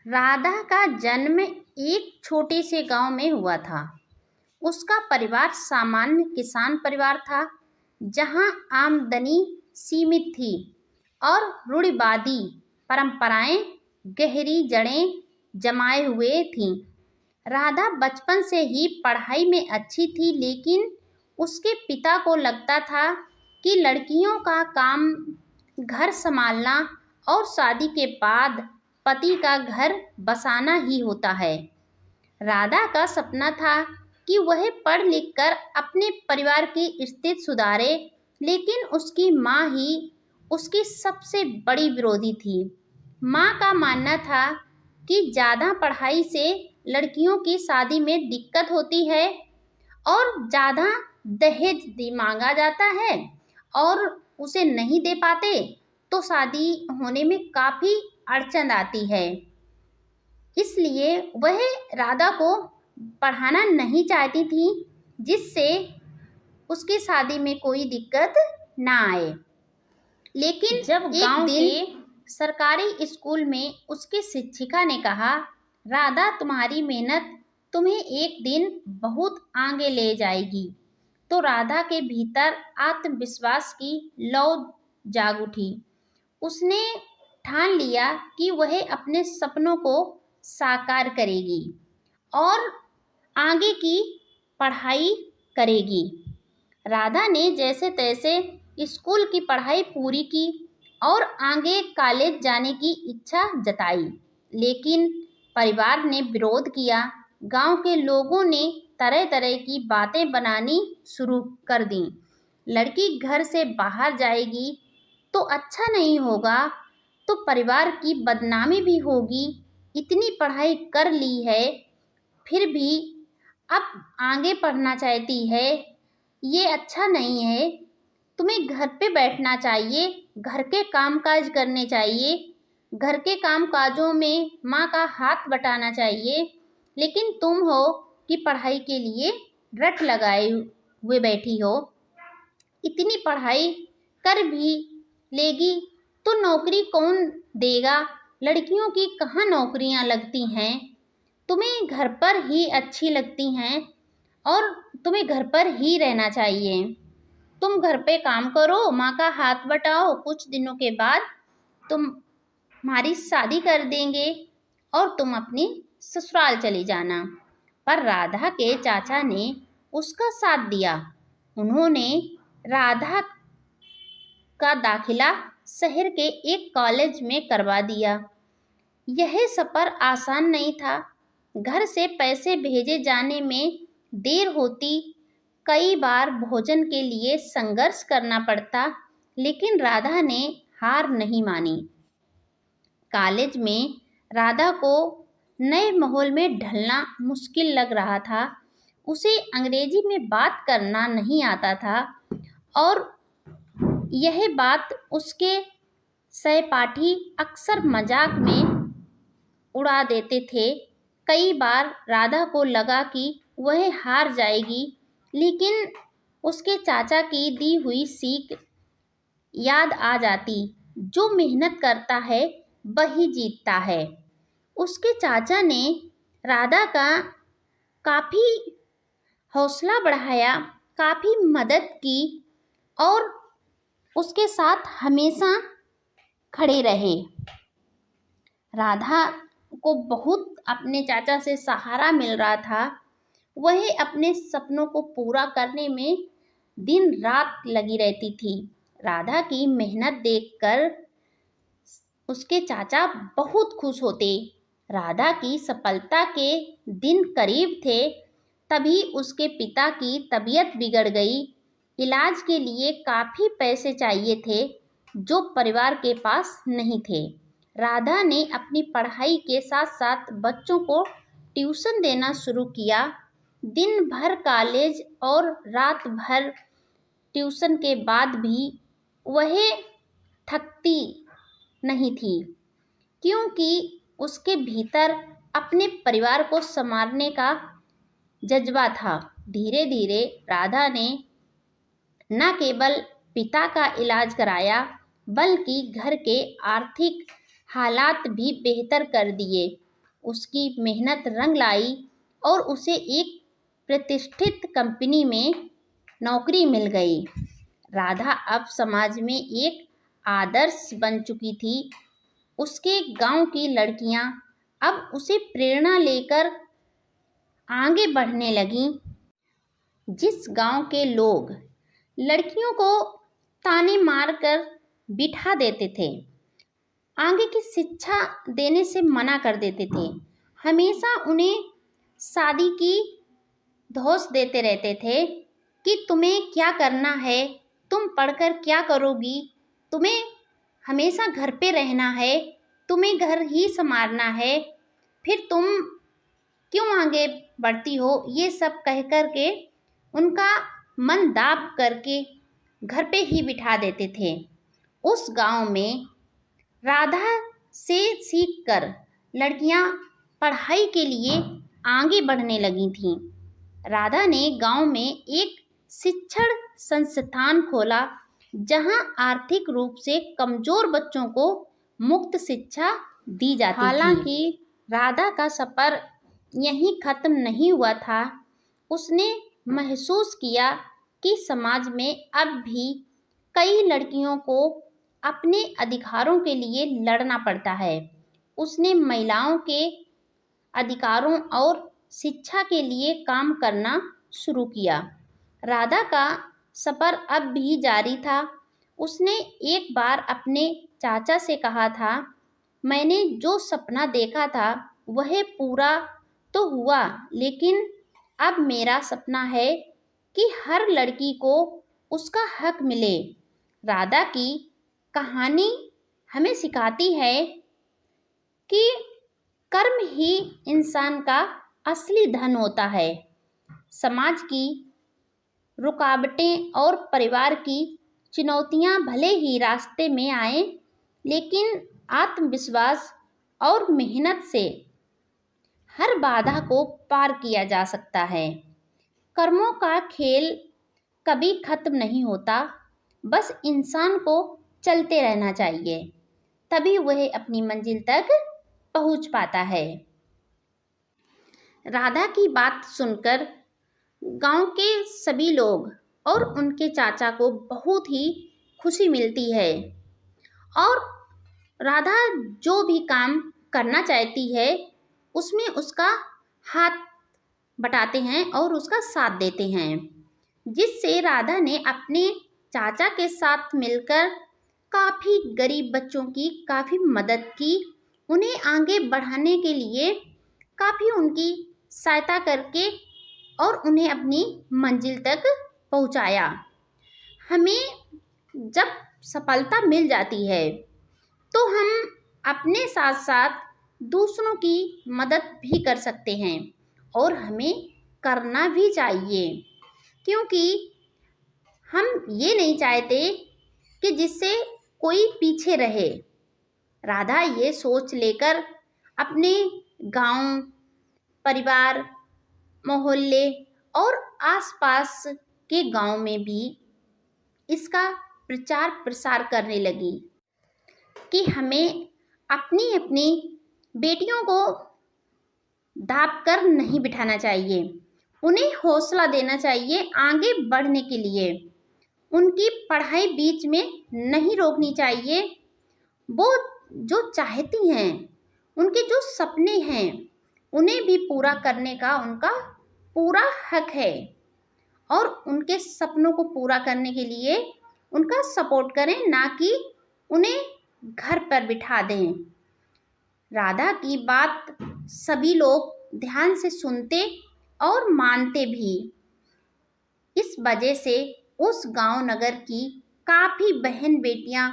राधा का जन्म एक छोटे से गांव में हुआ था। उसका परिवार सामान्य किसान परिवार था, जहां आमदनी सीमित थी और रूढ़िवादी परंपराएं गहरी जड़ें जमाए हुए थीं। राधा बचपन से ही पढ़ाई में अच्छी थी, लेकिन उसके पिता को लगता था कि लड़कियों का काम घर संभालना और शादी के बाद पति का घर बसाना ही होता है। राधा का सपना था कि वह पढ़ लिख कर अपने परिवार की स्थिति सुधारे, लेकिन उसकी माँ ही उसकी सबसे बड़ी विरोधी थी। माँ का मानना था कि ज़्यादा पढ़ाई से लड़कियों की शादी में दिक्कत होती है और ज़्यादा दहेज मांगा जाता है और उसे नहीं दे पाते तो शादी होने में काफ़ी अड़चन आती है। इसलिए वह राधा को पढ़ाना नहीं चाहती थी, जिससे उसकी शादी में कोई दिक्कत ना आए। लेकिन जब गांव के सरकारी स्कूल में उसकी शिक्षिका ने कहा, राधा तुम्हारी मेहनत तुम्हें एक दिन बहुत आगे ले जाएगी, तो राधा के भीतर आत्मविश्वास की लौ जाग उठी। उसने ठान लिया कि वह अपने सपनों को साकार करेगी और आगे की पढ़ाई करेगी। राधा ने जैसे तैसे स्कूल की पढ़ाई पूरी की और आगे कॉलेज जाने की इच्छा जताई, लेकिन परिवार ने विरोध किया। गांव के लोगों ने तरह तरह की बातें बनानी शुरू कर दी। लड़की घर से बाहर जाएगी तो अच्छा नहीं होगा, तो परिवार की बदनामी भी होगी। इतनी पढ़ाई कर ली है, फिर भी अब आगे पढ़ना चाहती है, ये अच्छा नहीं है। तुम्हें घर पे बैठना चाहिए, घर के कामकाज करने चाहिए, घर के कामकाजों में माँ का हाथ बटाना चाहिए, लेकिन तुम हो कि पढ़ाई के लिए रट लगाए हुए बैठी हो। इतनी पढ़ाई कर भी लेगी तो नौकरी कौन देगा? लड़कियों की कहाँ नौकरियां लगती हैं? तुम्हें घर पर ही अच्छी लगती हैं और तुम्हें घर पर ही रहना चाहिए। तुम घर पे काम करो, माँ का हाथ बटाओ, कुछ दिनों के बाद तुम्हारी शादी कर देंगे और तुम अपनी ससुराल चली जाना। पर राधा के चाचा ने उसका साथ दिया। उन्होंने राधा का दाखिला शहर के एक कॉलेज में करवा दिया। यह सफ़र आसान नहीं था। घर से पैसे भेजे जाने में देर होती, कई बार भोजन के लिए संघर्ष करना पड़ता, लेकिन राधा ने हार नहीं मानी। कॉलेज में राधा को नए माहौल में ढलना मुश्किल लग रहा था। उसे अंग्रेजी में बात करना नहीं आता था और यह बात उसके सहपाठी अक्सर मजाक में उड़ा देते थे। कई बार राधा को लगा कि वह हार जाएगी, लेकिन उसके चाचा की दी हुई सीख याद आ जाती, जो मेहनत करता है वही जीतता है। उसके चाचा ने राधा का काफ़ी हौसला बढ़ाया, काफ़ी मदद की और उसके साथ हमेशा खड़े रहे। राधा को बहुत अपने चाचा से सहारा मिल रहा था। वह अपने सपनों को पूरा करने में दिन रात लगी रहती थी। राधा की मेहनत देखकर उसके चाचा बहुत खुश होते। राधा की सफलता के दिन करीब थे, तभी उसके पिता की तबीयत बिगड़ गई। इलाज के लिए काफ़ी पैसे चाहिए थे, जो परिवार के पास नहीं थे। राधा ने अपनी पढ़ाई के साथ साथ बच्चों को ट्यूशन देना शुरू किया। दिन भर कॉलेज और रात भर ट्यूशन के बाद भी वह थकती नहीं थी, क्योंकि उसके भीतर अपने परिवार को संभालने का जज्बा था। धीरे धीरे राधा ने न केवल पिता का इलाज कराया, बल्कि घर के आर्थिक हालात भी बेहतर कर दिए। उसकी मेहनत रंग लाई और उसे एक प्रतिष्ठित कंपनी में नौकरी मिल गई। राधा अब समाज में एक आदर्श बन चुकी थी। उसके गांव की लड़कियां अब उसे प्रेरणा लेकर आगे बढ़ने लगीं। जिस गांव के लोग लड़कियों को ताने मारकर बिठा देते थे, आगे की शिक्षा देने से मना कर देते थे, हमेशा उन्हें शादी की धौंस देते रहते थे कि तुम्हें क्या करना है, तुम पढ़कर क्या करोगी, तुम्हें हमेशा घर पे रहना है, तुम्हें घर ही संभालना है, फिर तुम क्यों आगे बढ़ती हो, ये सब कह कर के उनका मन दाब करके घर पे ही बिठा देते थे। उस गांव में राधा से सीखकर लड़कियां पढ़ाई के लिए आगे बढ़ने लगी थीं। राधा ने गांव में एक शिक्षण संस्थान खोला जहां आर्थिक रूप से कमजोर बच्चों को मुफ्त शिक्षा दी जाती थी। हालांकि राधा का सफ़र यहीं खत्म नहीं हुआ था। उसने महसूस किया कि समाज में अब भी कई लड़कियों को अपने अधिकारों के लिए लड़ना पड़ता है। उसने महिलाओं के अधिकारों और शिक्षा के लिए काम करना शुरू किया। राधा का सफ़र अब भी जारी था। उसने एक बार अपने चाचा से कहा था, मैंने जो सपना देखा था वह पूरा तो हुआ, लेकिन अब मेरा सपना है कि हर लड़की को उसका हक मिले। राधा की कहानी हमें सिखाती है कि कर्म ही इंसान का असली धन होता है। समाज की रुकावटें और परिवार की चुनौतियां भले ही रास्ते में आए, लेकिन आत्मविश्वास और मेहनत से हर बाधा को पार किया जा सकता है। कर्मों का खेल कभी खत्म नहीं होता, बस इंसान को चलते रहना चाहिए, तभी वह अपनी मंजिल तक पहुंच पाता है। राधा की बात सुनकर गांव के सभी लोग और उनके चाचा को बहुत ही खुशी मिलती है और राधा जो भी काम करना चाहती है उसमें उसका हाथ बटाते हैं और उसका साथ देते हैं, जिससे राधा ने अपने चाचा के साथ मिलकर काफ़ी गरीब बच्चों की काफ़ी मदद की। उन्हें आगे बढ़ाने के लिए काफ़ी उनकी सहायता करके और उन्हें अपनी मंजिल तक पहुंचाया। हमें जब सफलता मिल जाती है तो हम अपने साथ साथ दूसरों की मदद भी कर सकते हैं और हमें करना भी चाहिए, क्योंकि हम ये नहीं चाहते कि जिससे कोई पीछे रहे। राधा ये सोच लेकर अपने गांव, परिवार, मोहल्ले और आसपास के गांव में भी इसका प्रचार प्रसार करने लगी कि हमें अपनी अपनी बेटियों को दाब कर नहीं बिठाना चाहिए, उन्हें हौसला देना चाहिए आगे बढ़ने के लिए। उनकी पढ़ाई बीच में नहीं रोकनी चाहिए। वो जो चाहती हैं, उनके जो सपने हैं, उन्हें भी पूरा करने का उनका पूरा हक है और उनके सपनों को पूरा करने के लिए उनका सपोर्ट करें, ना कि उन्हें घर पर बिठा दें। राधा की बात सभी लोग ध्यान से सुनते और मानते भी। इस वजह से उस गांव नगर की काफ़ी बहन बेटियां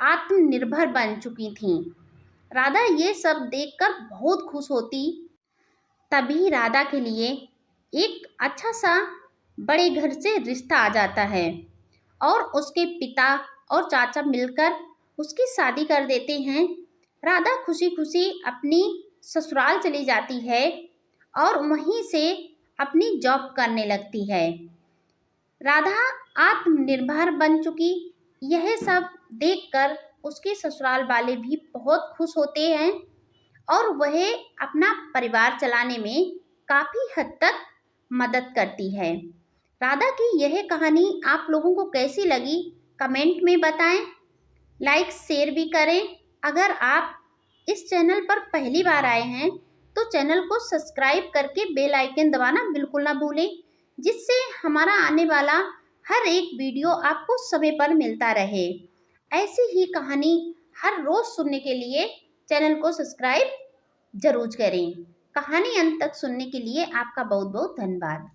आत्मनिर्भर बन चुकी थीं। राधा ये सब देखकर बहुत खुश होती। तभी राधा के लिए एक अच्छा सा बड़े घर से रिश्ता आ जाता है और उसके पिता और चाचा मिलकर उसकी शादी कर देते हैं। राधा खुशी खुशी अपनी ससुराल चली जाती है और वहीं से अपनी जॉब करने लगती है। राधा आत्मनिर्भर बन चुकी, यह सब देखकर उसके ससुराल वाले भी बहुत खुश होते हैं और वह अपना परिवार चलाने में काफ़ी हद तक मदद करती है। राधा की यह कहानी आप लोगों को कैसी लगी कमेंट में बताएं, लाइक शेयर भी करें। अगर आप इस चैनल पर पहली बार आए हैं तो चैनल को सब्सक्राइब करके बेल आइकन दबाना बिल्कुल ना भूलें, जिससे हमारा आने वाला हर एक वीडियो आपको समय पर मिलता रहे। ऐसी ही कहानी हर रोज़ सुनने के लिए चैनल को सब्सक्राइब जरूर करें। कहानी अंत तक सुनने के लिए आपका बहुत बहुत धन्यवाद।